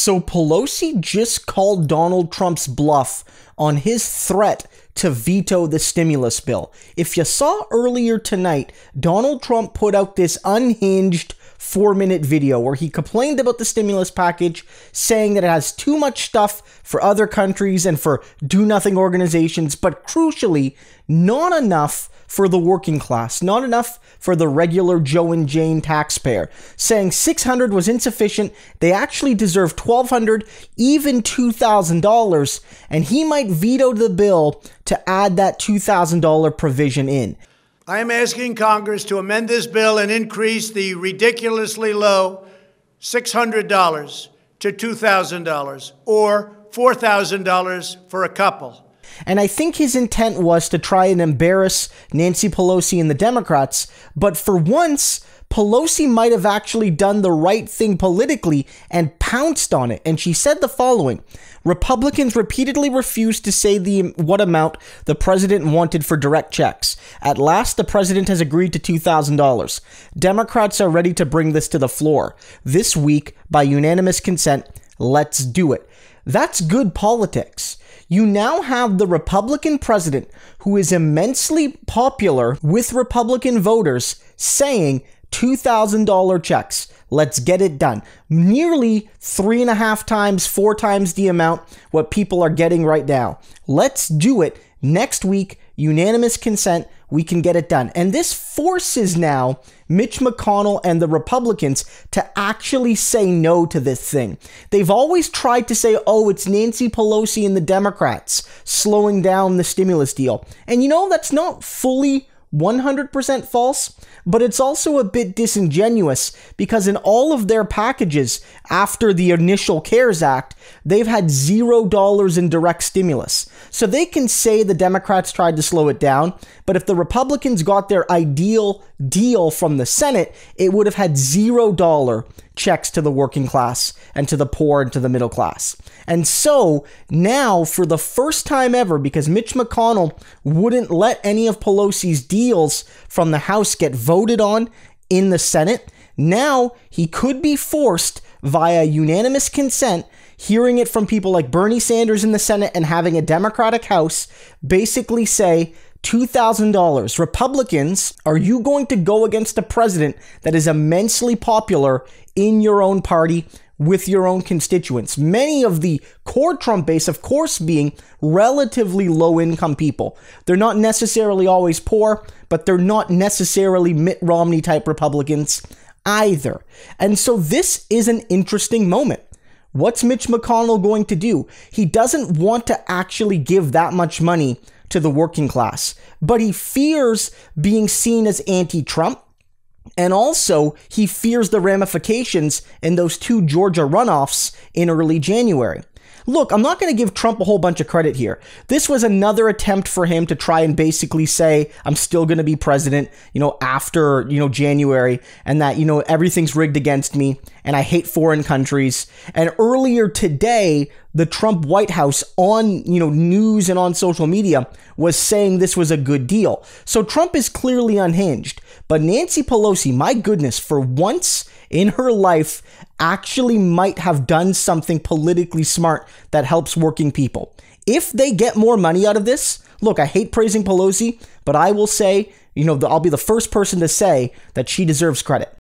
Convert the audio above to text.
So Pelosi just called Donald Trump's bluff on his threat to veto the stimulus bill. If you saw earlier tonight, Donald Trump put out this unhinged 4-minute video where he complained about the stimulus package, saying that it has too much stuff for other countries and for do-nothing organizations, but crucially, not enough for the working class, not enough for the regular Joe and Jane taxpayer, saying $600 was insufficient, they actually deserve $1,200, even $2,000, and he might veto the bill to add that $2,000 provision in. I am asking Congress to amend this bill and increase the ridiculously low $600 to $2,000 or $4,000 for a couple. And I think his intent was to try and embarrass Nancy Pelosi and the Democrats, but for once, Pelosi might have actually done the right thing politically and pounced on it. And she said the following: Republicans repeatedly refused to say what amount the president wanted for direct checks. At last, the president has agreed to $2,000. Democrats are ready to bring this to the floor. This week, by unanimous consent, let's do it. That's good politics. You now have the Republican president, who is immensely popular with Republican voters, saying $2,000 checks. Let's get it done. Nearly 3.5 times, 4 times the amount what people are getting right now. Let's do it. Next week, unanimous consent, we can get it done. And this forces now Mitch McConnell and the Republicans to actually say no to this thing. They've always tried to say, oh, it's Nancy Pelosi and the Democrats slowing down the stimulus deal. And you know, that's not fully 100% false, but it's also a bit disingenuous because in all of their packages after the initial CARES Act, they've had $0 in direct stimulus. So they can say the Democrats tried to slow it down, but if the Republicans got their ideal deal from the Senate, it would have had $0 checks to the working class and to the poor and to the middle class. And so now, for the first time ever, because Mitch McConnell wouldn't let any of Pelosi's deals from the House get voted on in the Senate, now he could be forced via unanimous consent, hearing it from people like Bernie Sanders in the Senate and having a Democratic House, basically say, $2,000. Republicans, are you going to go against a president that is immensely popular in your own party with your own constituents? Many of the core Trump base, of course, being relatively low-income people. They're not necessarily always poor, but they're not necessarily Mitt Romney-type Republicans either. And so this is an interesting moment. What's Mitch McConnell going to do? He doesn't want to actually give that much money to the working class, but he fears being seen as anti-Trump, and also he fears the ramifications in those 2 Georgia runoffs in early January. Look, I'm not going to give Trump a whole bunch of credit here. This was another attempt for him to try and basically say, I'm still going to be president, after, January, and that, everything's rigged against me, and I hate foreign countries. And earlier today, the Trump White House on, news and on social media was saying this was a good deal. So Trump is clearly unhinged. But Nancy Pelosi, my goodness, for once in her life, actually might have done something politically smart that helps working people. If they get more money out of this, look, I hate praising Pelosi, but I will say, I'll be the first person to say that she deserves credit.